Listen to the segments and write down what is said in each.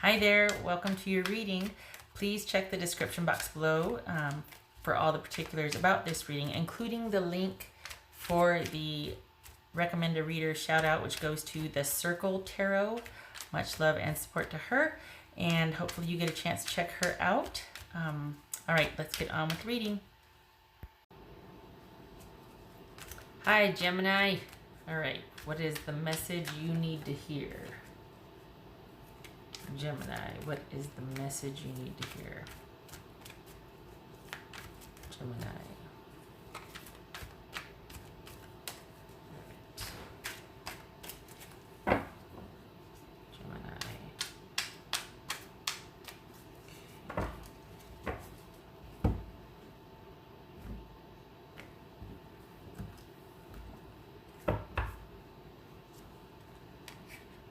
Hi there, welcome to your reading. Please check the description box below for all the particulars about this reading, including the link for the recommended reader shout out, which goes to the Circle Tarot. Much love and support to her, and hopefully you get a chance to check her out. All right, let's get on with reading. Hi, Gemini. All right, what is the message you need to hear? Gemini, what is the message you need to hear? Gemini. Right. Gemini.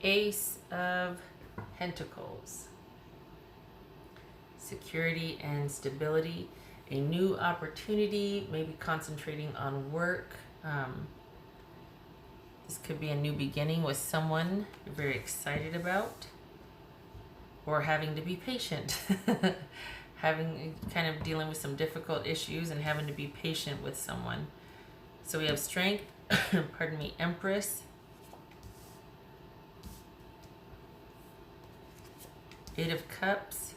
Ace of Pentacles. Security and stability. A new opportunity, maybe concentrating on work. This could be a new beginning with someone you're very excited about. Or having to be patient. Having kind of dealing with some difficult issues and having to be patient with someone. So we have Strength, pardon me, Empress. Eight of Cups,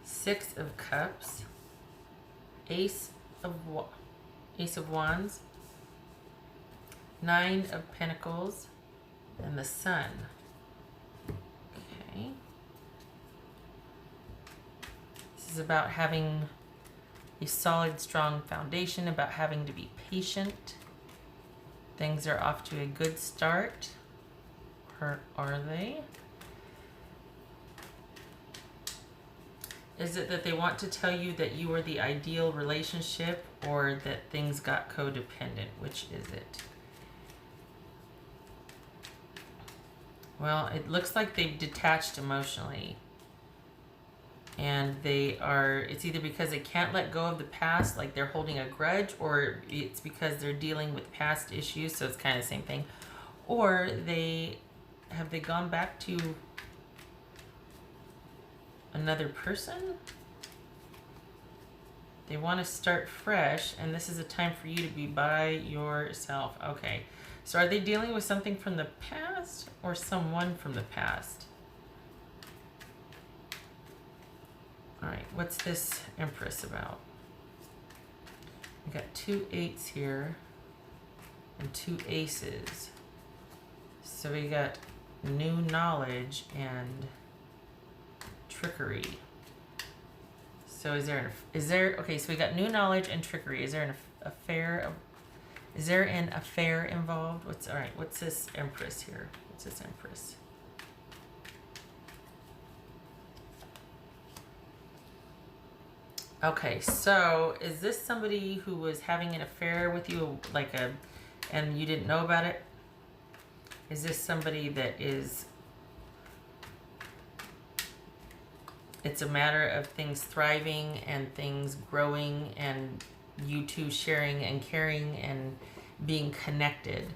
Six of Cups, Ace of Wands, Nine of Pentacles, and the Sun. Okay. This is about having a solid, strong foundation, about having to be patient. Things are off to a good start. Or are they? Is it that they want to tell you that you are the ideal relationship, or that things got codependent? Which is it? Well, it looks like they've detached emotionally. And they are, it's either because they can't let go of the past, like they're holding a grudge, or it's because they're dealing with past issues, so it's kind of the same thing. Or have they gone back to another person? They want to start fresh, and this is a time for you to be by yourself. Okay, so are they dealing with something from the past or someone from the past? All right, what's this Empress about? We got two eights here and two aces. So we got new knowledge and trickery. So is there okay, so we got new knowledge and trickery. Is there an affair involved? What's this Empress here? What's this Empress? Okay, so is this somebody who was having an affair with you, and you didn't know about it? Is this somebody that is, it's a matter of things thriving and things growing and you two sharing and caring and being connected?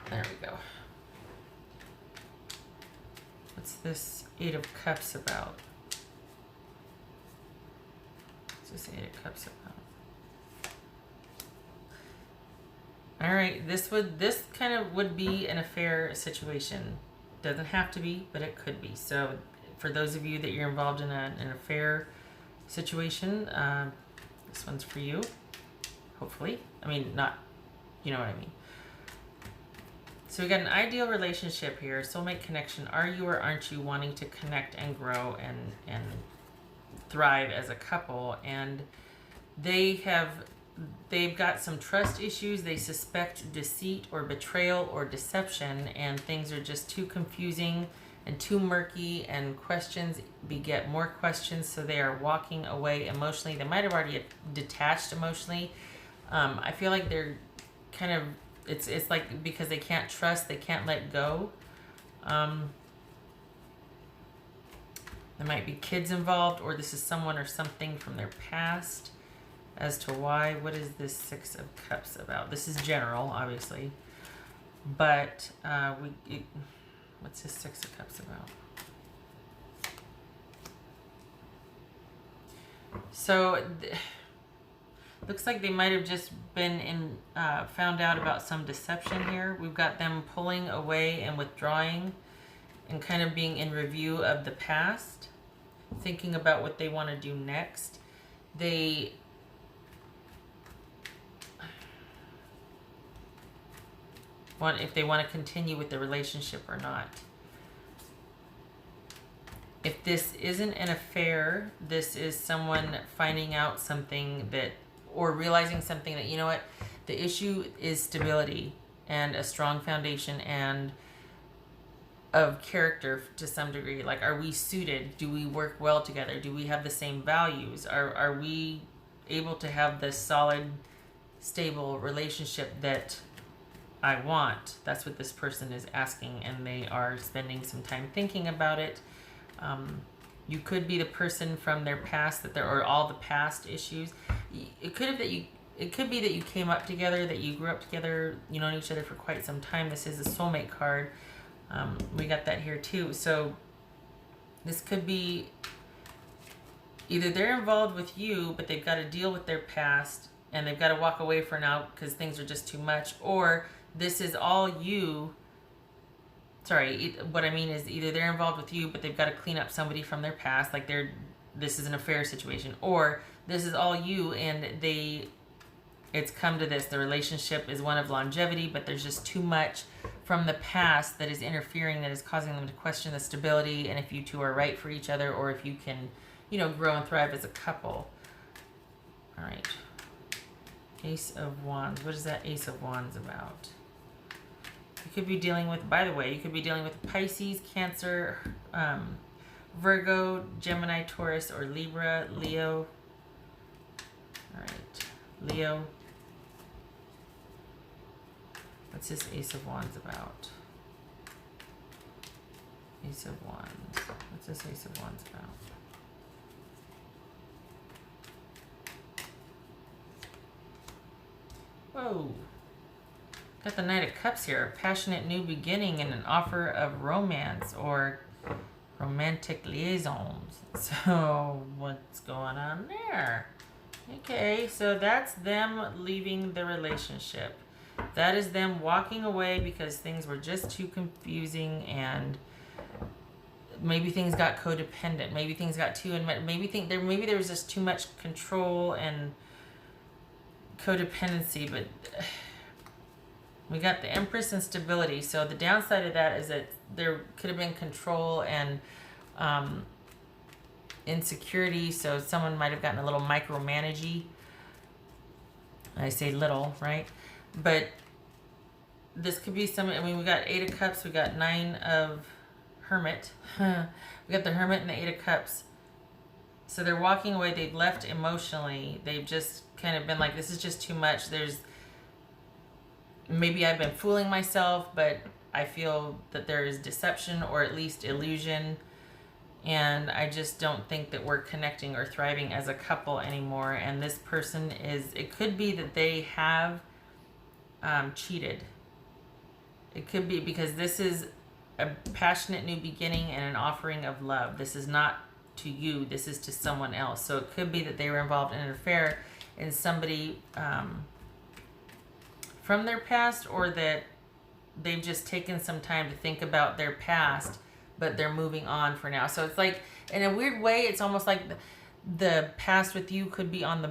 There we go. What's this Eight of Cups about? What's this Eight of Cups about? All right, this kind of would be an affair situation. Doesn't have to be, but it could be. So for those of you that you're involved in an affair situation, this one's for you, hopefully. I mean, not, you know what I mean. So we got an ideal relationship here, soulmate connection. Are you or aren't you wanting to connect and grow and thrive as a couple? And they've got some trust issues. They suspect deceit or betrayal or deception, and things are just too confusing and too murky, and questions beget more questions, so they are walking away emotionally. They might have already detached emotionally. I feel like they're kind of, it's like because they can't trust, they can't let go. There might be kids involved, or this is someone or something from their past. As to why, what is this Six of Cups about? This is general, obviously. But what's his Six of Cups about? So looks like they might have just been found out about some deception here. We've got them pulling away and withdrawing and kind of being in review of the past, thinking about what they want to do next. If they want to continue with the relationship or not. If this isn't an affair, this is someone finding out something that, or realizing something that, you know what, the issue is stability and a strong foundation and of character to some degree. Like, are we suited? Do we work well together? Do we have the same values? Are we able to have this solid, stable relationship that I want? That's what this person is asking, and they are spending some time thinking about it. You could be the person from their past or all the past issues. It could be that you came up together, that you grew up together, you know each other for quite some time. This is a soulmate card. We got that here too. So this could be either they're involved with you, but they've got to deal with their past and they've got to walk away for now because things are just too much, or this is all you. Sorry, what I mean is either they're involved with you, but they've got to clean up somebody from their past, like this is an affair situation, or this is all you and it's come to this. The relationship is one of longevity, but there's just too much from the past that is interfering, that is causing them to question the stability and if you two are right for each other, or if you can, grow and thrive as a couple. All right. Ace of Wands. What is that Ace of Wands about? You could be dealing with, by the way, you could be dealing with Pisces, Cancer, Virgo, Gemini, Taurus, or Libra, Leo. All right, Leo. What's this Ace of Wands about? Ace of Wands. What's this Ace of Wands about? Whoa. Got the Knight of Cups here. A passionate new beginning and an offer of romance or romantic liaisons. So what's going on there? Okay, so that's them leaving the relationship. That is them walking away because things were just too confusing, and maybe things got codependent. Maybe things got too maybe there was just too much control and codependency. But we got the Empress and stability. So the downside of that is that there could have been control and insecurity. So someone might have gotten a little micromanagey. I say little, right? But this could be we got Eight of Cups, we got Nine of Hermit. We got the Hermit and the Eight of Cups. So they're walking away. They've left emotionally. They've just kind of been like, this is just too much. Maybe I've been fooling myself, but I feel that there is deception or at least illusion. And I just don't think that we're connecting or thriving as a couple anymore. And this person it could be that they have cheated. It could be because this is a passionate new beginning and an offering of love. This is not to you. This is to someone else. So it could be that they were involved in an affair in somebody from their past, or that they've just taken some time to think about their past, but they're moving on for now. So it's like, in a weird way, it's almost like the past with you could be on the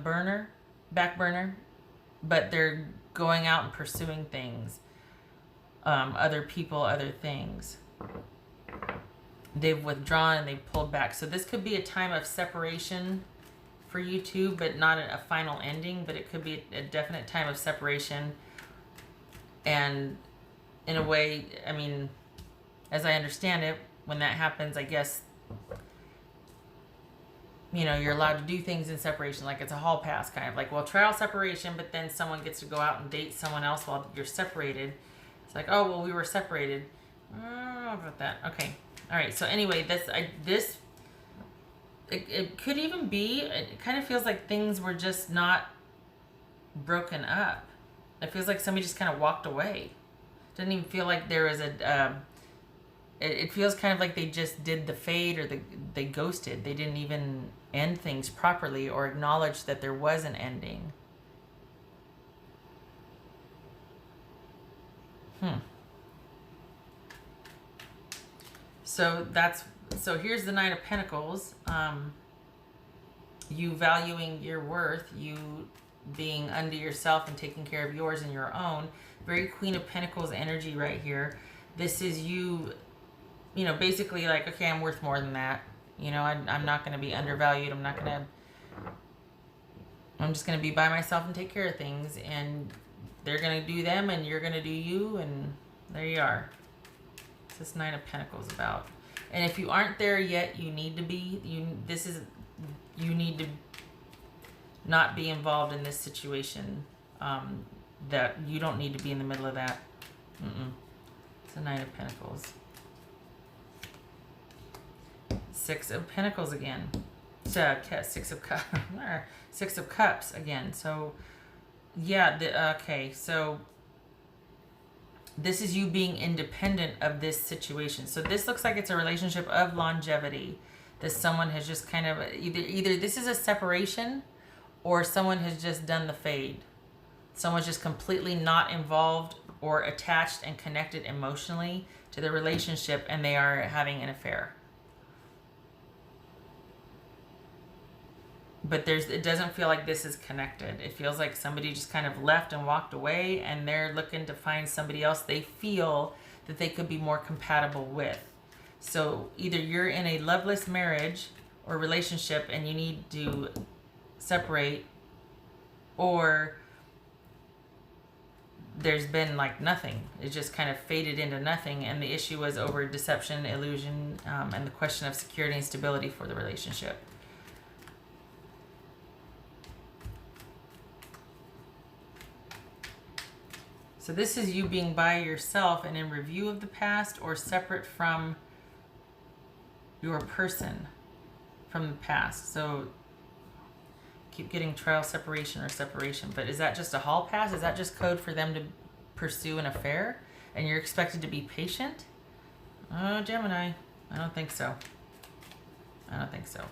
back burner, but they're going out and pursuing things, other people, other things. They've withdrawn and they've pulled back. So this could be a time of separation for you two, but not a final ending, but it could be a definite time of separation. And in a way, I mean, as I understand it, when that happens, I guess, you're allowed to do things in separation, like it's a hall pass, kind of like, well, trial separation, but then someone gets to go out and date someone else while you're separated. It's like, oh, well, we were separated. I don't know about that. Okay. All right. So anyway, it could even be, it kind of feels like things were just not broken up. It feels like somebody just kind of walked away. Doesn't even feel like there was it feels kind of like they just did the fade, or they ghosted. They didn't even end things properly or acknowledge that there was an ending. So here's the Nine of Pentacles. You valuing your worth, you being unto yourself and taking care of yours and your own. Very Queen of Pentacles energy right here. This is you, basically like, okay, I'm worth more than that. I'm not going to be undervalued. I'm just going to be by myself and take care of things. And they're going to do them and you're going to do you. And there you are. What's this Nine of Pentacles about? And if you aren't there yet, you need to be. You need to not be involved in this situation. That you don't need to be in the middle of that. It's a Nine of Pentacles. Six of Pentacles again. Six of Cups again. So, yeah. Okay. So this is you being independent of this situation. So this looks like it's a relationship of longevity. That someone has just kind of either this is a separation, or someone has just done the fade. Someone's just completely not involved or attached and connected emotionally to the relationship, and they are having an affair. But it doesn't feel like this is connected. It feels like somebody just kind of left and walked away, and they're looking to find somebody else they feel that they could be more compatible with. So either you're in a loveless marriage or relationship and you need to separate, or there's been like nothing. It just kind of faded into nothing, and the issue was over deception, illusion, and the question of security and stability for the relationship. So this is you being by yourself and in review of the past, or separate from your person from the past. So keep getting trial, separation, or separation. But is that just a hall pass? Is that just code for them to pursue an affair? And you're expected to be patient? Oh, Gemini. I don't think so. I don't think so.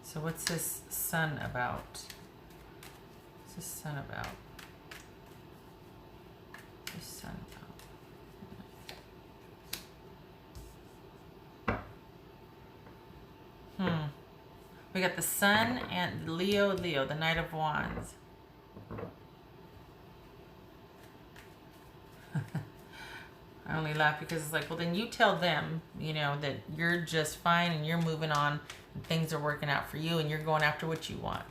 So what's this Sun about? What's this Sun about? This Sun about? We got the Sun and Leo, the Knight of Wands. I only laugh because it's like, well, then you tell them, that you're just fine and you're moving on and things are working out for you and you're going after what you want.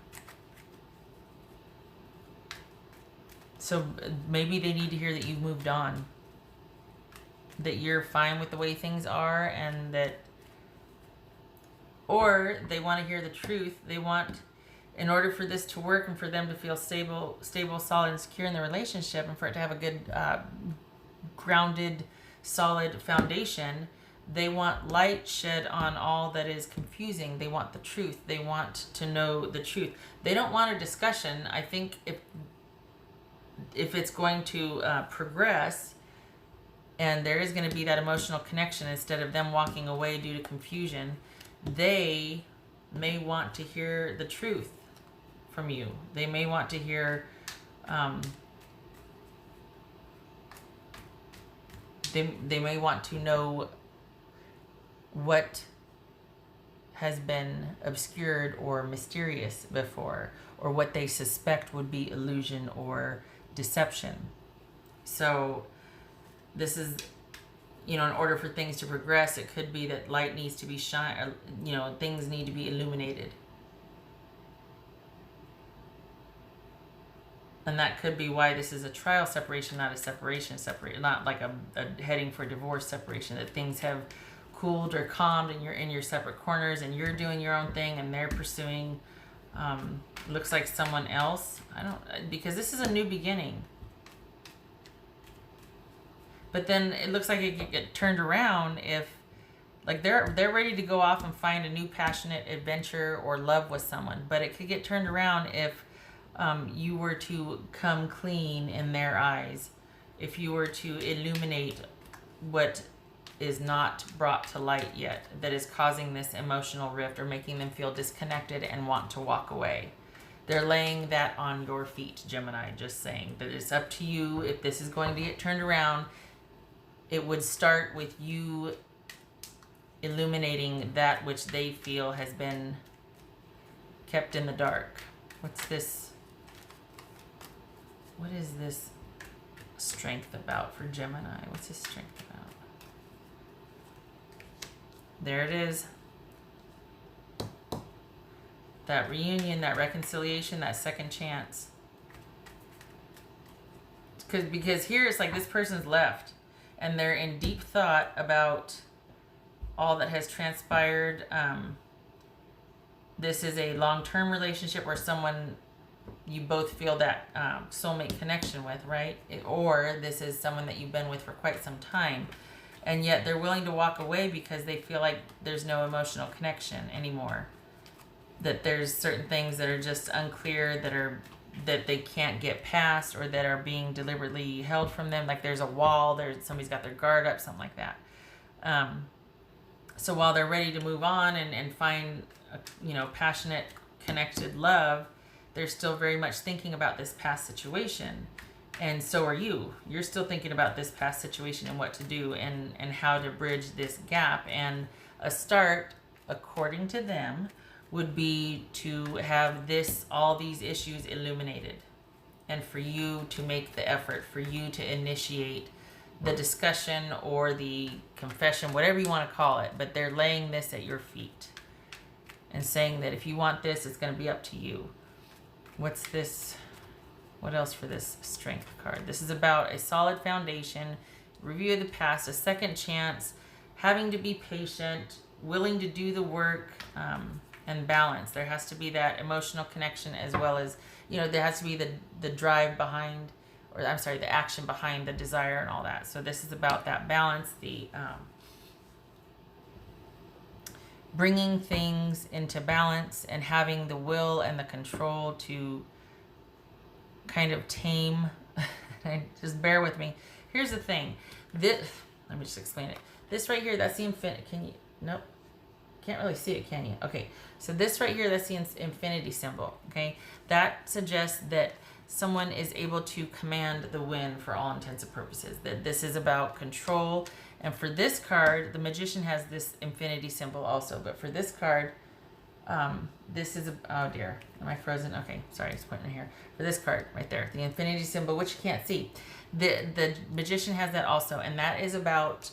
So maybe they need to hear that you've moved on, that you're fine with the way things are, and that, or they want to hear the truth. They want, in order for this to work and for them to feel stable, solid, and secure in the relationship, and for it to have a good, grounded, solid foundation, they want light shed on all that is confusing. They want the truth. They want to know the truth. They don't want a discussion. I think if it's going to progress, and there is going to be that emotional connection, instead of them walking away due to confusion, they may want to hear the truth from you. They may want to hear they may want to know what has been obscured or mysterious before, or what they suspect would be illusion or deception. So this is, in order for things to progress, it could be that light needs to be shine, things need to be illuminated. And that could be why this is a trial separation, not a separation, not like a heading for divorce separation, that things have cooled or calmed and you're in your separate corners and you're doing your own thing and they're pursuing, looks like someone else. Because this is a new beginning. But then it looks like it could get turned around if, like, they're ready to go off and find a new passionate adventure or love with someone. But it could get turned around if you were to come clean in their eyes, if you were to illuminate what is not brought to light yet, that is causing this emotional rift or making them feel disconnected and want to walk away. They're laying that on your feet, Gemini, just saying that it's up to you. If this is going to get turned around, it would start with you illuminating that which they feel has been kept in the dark. What's this? What is this strength about for Gemini? What's his strength about? There it is. That reunion, that reconciliation, that second chance. Because here it's like this person's left and they're in deep thought about all that has transpired. This is a long-term relationship where someone you both feel that soulmate connection with, right? Or this is someone that you've been with for quite some time. And yet they're willing to walk away because they feel like there's no emotional connection anymore. That there's certain things that are just unclear, that they can't get past, or that are being deliberately held from them. Like there's a wall, somebody's got their guard up, something like that. So while they're ready to move on and find, passionate, connected love, they're still very much thinking about this past situation. And so are you. You're still thinking about this past situation and what to do and how to bridge this gap. And a start, according to them, would be to have all these issues illuminated. And for you to make the effort, for you to initiate the discussion or the confession, whatever you want to call it. But they're laying this at your feet and saying that if you want this, it's going to be up to you. What's this? What else for this strength card? This is about a solid foundation, review of the past, a second chance, having to be patient, willing to do the work, and balance. There has to be that emotional connection as well as, there has to be the drive behind, the action behind the desire and all that. So this is about that balance, the bringing things into balance and having the will and the control to kind of tame. Just bear with me. Here's the thing. Let me just explain it. This right here, that's the infinity. Can you? Nope. Can't really see it, can you? Okay. So this right here, that's the infinity symbol. Okay. That suggests that someone is able to command the wind for all intents and purposes. That this is about control. And for this card, the magician has this infinity symbol also. But for this card, this is oh dear, am I frozen? Okay, sorry, it's pointing here. For this card right there, the infinity symbol, which you can't see, the magician has that also, and that is about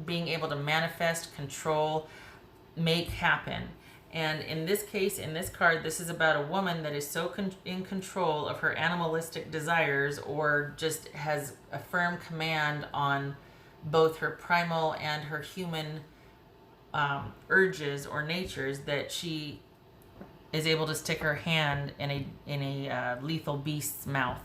being able to manifest, control, make happen. And in this case, in this card, this is about a woman that is so in control of her animalistic desires, or just has a firm command on both her primal and her human urges or natures, that she is able to stick her hand in a lethal beast's mouth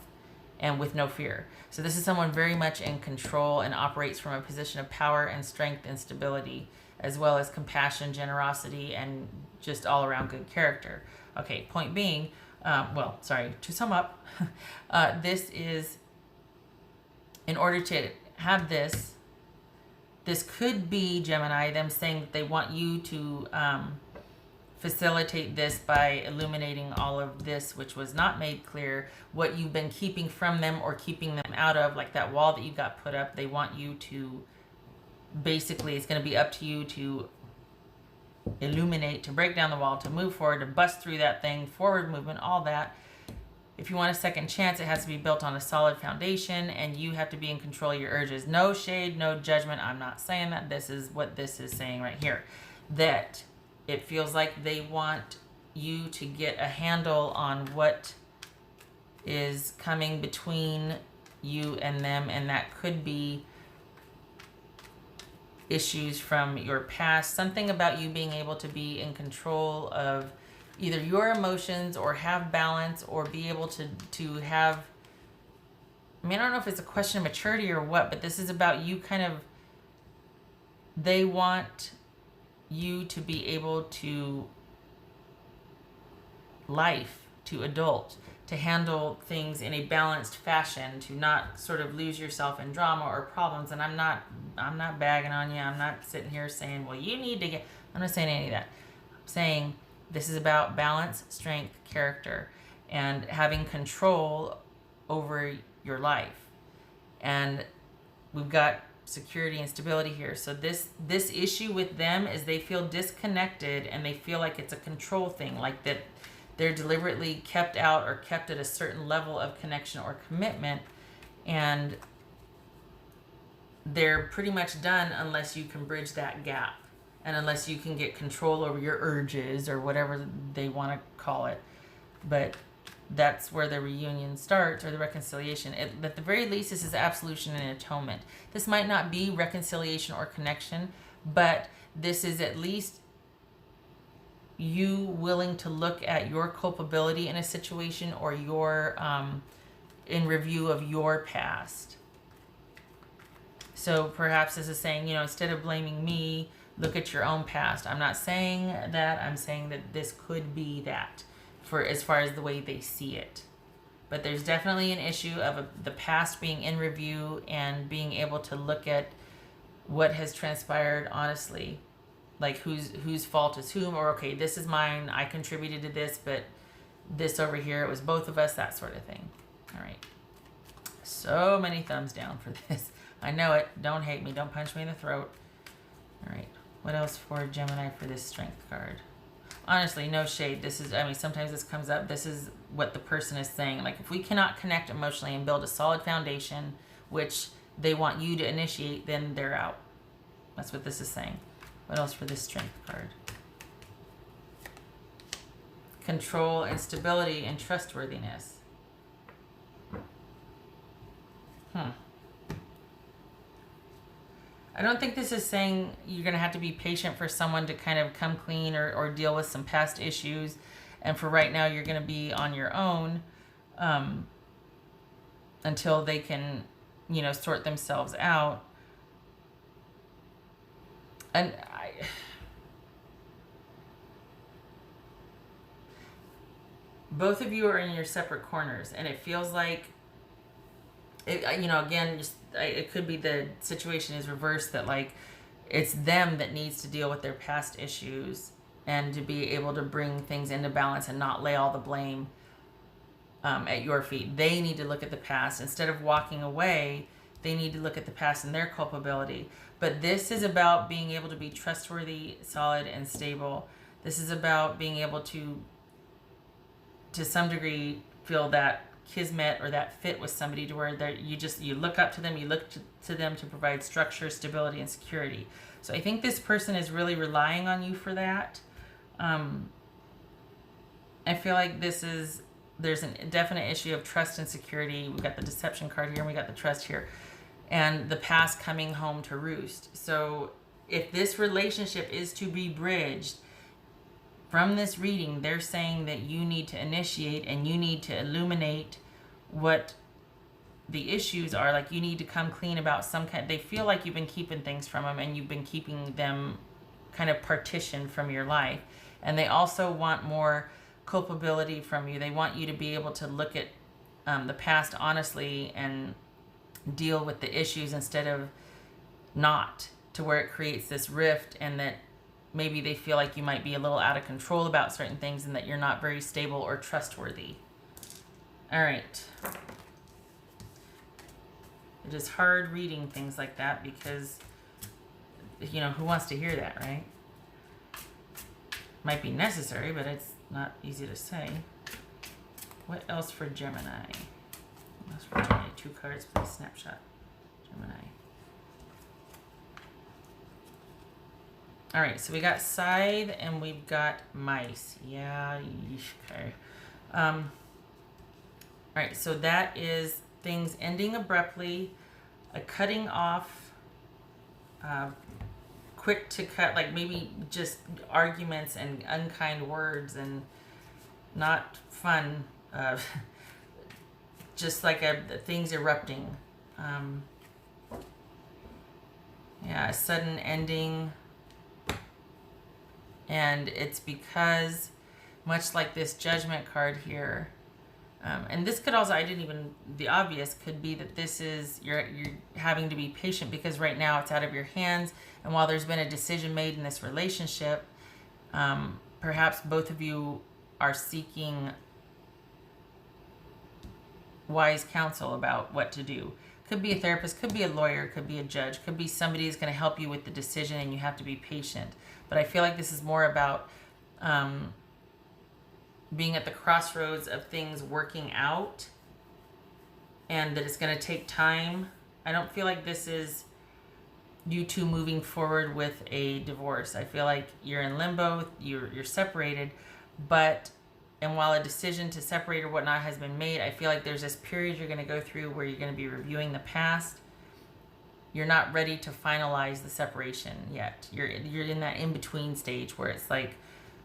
and with no fear. So this is someone very much in control and operates from a position of power and strength and stability, as well as compassion, generosity, and just all around good character. Okay, point being, to sum up, this is, in order to have this could be, Gemini, them saying that they want you to facilitate this by illuminating all of this which was not made clear, what you've been keeping from them or keeping them out of, like that wall that you got put up. They want you to, basically, it's going to be up to you to illuminate, to break down the wall, to move forward, to bust through that thing, forward movement, all that. If you want a second chance, it has to be built on a solid foundation, and you have to be in control of your urges. No shade, no judgment. I'm not saying that. This is what this is saying right here. That it feels like they want you to get a handle on what is coming between you and them, and that could be issues from your past. Something about you being able to be in control of either your emotions or have balance or be able to have, I don't know if it's a question of maturity or what, but this is about you they want you to be able to to adult, to handle things in a balanced fashion, to not sort of lose yourself in drama or problems. And I'm not bagging on you. I'm not sitting here saying, well, you need to get, I'm not saying any of that. I'm saying this is about balance, strength, character, and having control over your life. And we've got security and stability here. So this issue with them is they feel disconnected, and they feel like it's a control thing, like that they're deliberately kept out or kept at a certain level of connection or commitment, and they're pretty much done unless you can bridge that gap, and unless you can get control over your urges or whatever they want to call it. But that's where the reunion starts, or the reconciliation. At the very least, this is absolution and atonement. This might not be reconciliation or connection, but this is at least you willing to look at your culpability in a situation, or your in review of your past. So perhaps this is saying, instead of blaming me, look at your own past. I'm not saying that. I'm saying that this could be that, for as far as the way they see it. But there's definitely an issue of the past being in review, and being able to look at what has transpired honestly, like whose fault is whom, or okay, this is mine, I contributed to this, but this over here, it was both of us, that sort of thing. All right, so many thumbs down for this. I know it. Don't hate me, don't punch me in the throat. All right, what else for Gemini for this strength card? Honestly, no shade. This is, sometimes this comes up. This is what the person is saying. Like, if we cannot connect emotionally and build a solid foundation, which they want you to initiate, then they're out. That's what this is saying. What else for this strength card? Control and stability and trustworthiness. I don't think this is saying you're going to have to be patient for someone to kind of come clean, or deal with some past issues. And for right now, you're going to be on your own until they can, sort themselves out. And both of you are in your separate corners, and it feels like, again, it could be the situation is reversed, that like it's them that needs to deal with their past issues, and to be able to bring things into balance and not lay all the blame at your feet. They need to look at the past. Instead of walking away, they need to look at the past and their culpability. But this is about being able to be trustworthy, solid, and stable. This is about being able to some degree, feel that kismet or that fit with somebody, to where you look up to them, you look to them to provide structure, stability, and security. So I think this person is really relying on you for that. I feel like there's a definite issue of trust and security. We got the deception card here, and we got the trust here, and the past coming home to roost. So if this relationship is to be bridged, from this reading, they're saying that you need to initiate, and you need to illuminate what the issues are. Like, you need to come clean about some kind. They feel like you've been keeping things from them, and you've been keeping them kind of partitioned from your life. And they also want more culpability from you. They want you to be able to look at the past honestly and deal with the issues, instead of not, to where it creates this rift, and that maybe they feel like you might be a little out of control about certain things, and that you're not very stable or trustworthy. All right. It is hard reading things like that, because, who wants to hear that, right? Might be necessary, but it's not easy to say. What else for Gemini? What else for Gemini? 2 cards, please. Snapshot. Gemini. All right, so we got scythe, and we've got mice. Yeah, okay. All right, so that is things ending abruptly, a cutting off, quick to cut, like maybe just arguments and unkind words, and not fun, just like things erupting. Yeah, a sudden ending. And it's because much like this Judgment card here. And this could also, the obvious could be that this is, you're having to be patient because right now it's out of your hands. And while there's been a decision made in this relationship, perhaps both of you are seeking wise counsel about what to do. Could be a therapist, could be a lawyer, could be a judge, could be somebody who's going to help you with the decision, and you have to be patient. But I feel like this is more about being at the crossroads of things working out, and that it's going to take time. I don't feel like this is you two moving forward with a divorce. I feel like you're in limbo, you're separated, and while a decision to separate or whatnot has been made, I feel like there's this period you're going to go through where you're going to be reviewing the past. You're not ready to finalize the separation yet. You're in that in-between stage where it's like,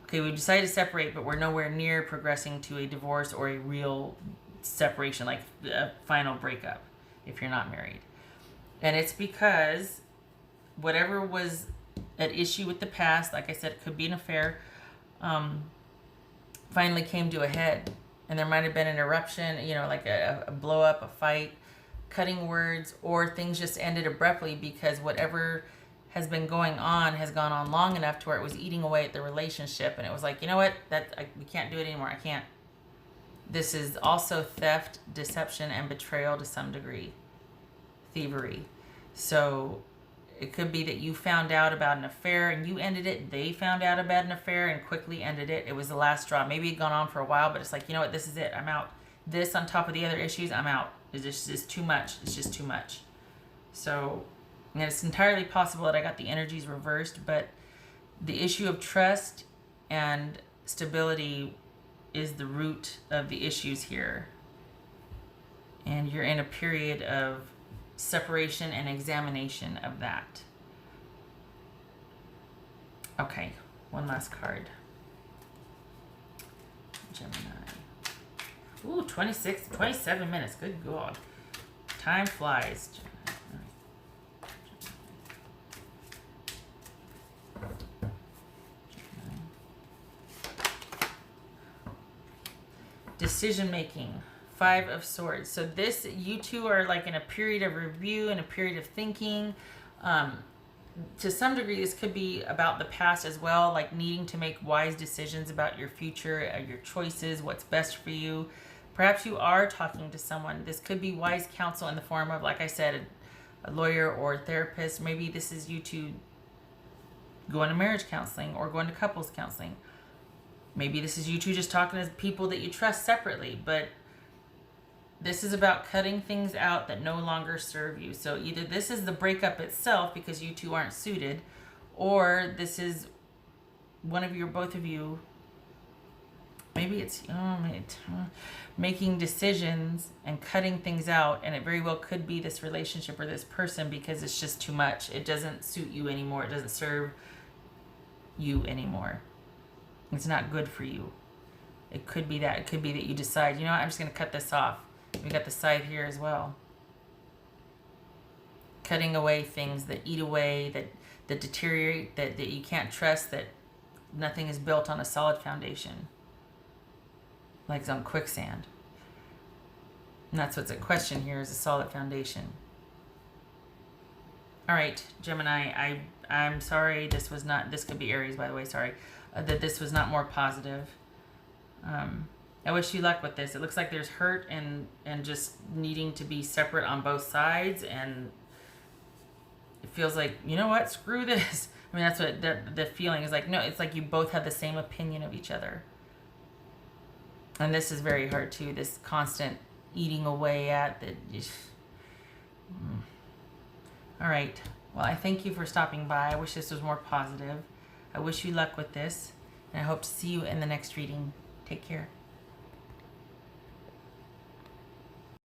okay, we decided to separate, but we're nowhere near progressing to a divorce or a real separation, like a final breakup if you're not married. And it's because whatever was at issue with the past, like I said, it could be an affair, finally came to a head. And there might have been an eruption, like a blow up, a fight, cutting words, or things just ended abruptly because whatever has been going on has gone on long enough to where it was eating away at the relationship. And it was like, you know what, we can't do it anymore. I can't. This is also theft, deception, and betrayal to some degree. Thievery. So it could be that you found out about an affair and you ended it. They found out about an affair and quickly ended it. It was the last straw. Maybe it'd gone on for a while, but it's like, you know what, this is it. I'm out. This on top of the other issues, I'm out. It's just too much. It's just too much. So, and it's entirely possible that I got the energies reversed, but the issue of trust and stability is the root of the issues here. And you're in a period of separation and examination of that. Okay, one last card. Gemini. Ooh, 27 minutes. Good God. Time flies. Decision making. 5 of Swords. So this, you two are like in a period of review and a period of thinking. To some degree, this could be about the past as well, like needing to make wise decisions about your future, your choices, what's best for you. Perhaps you are talking to someone. This could be wise counsel in the form of, like I said, a lawyer or a therapist. Maybe this is you two going to marriage counseling or going to couples counseling. Maybe this is you two just talking to people that you trust separately, but this is about cutting things out that no longer serve you. So either this is the breakup itself because you two aren't suited, or this is one of you or both of you, maybe it's making decisions and cutting things out, and it very well could be this relationship or this person because it's just too much. It doesn't suit you anymore. It doesn't serve you anymore. It's not good for you. It could be that. It could be that you decide, you know what, I'm just going to cut this off. We got the scythe here as well. Cutting away things that eat away, that deteriorate, that you can't trust, that nothing is built on a solid foundation. Like it's on quicksand. And that's what's at question here, is a solid foundation. All right, Gemini, I'm sorry this was not, this could be Aries, by the way, sorry, that this was not more positive. I wish you luck with this. It looks like there's hurt and just needing to be separate on both sides, and it feels like, you know what, screw this. I mean, that's what the feeling is like. No, it's like you both have the same opinion of each other. And this is very hard too, this constant eating away at the... All right. Well, I thank you for stopping by. I wish this was more positive. I wish you luck with this, and I hope to see you in the next reading. Take care.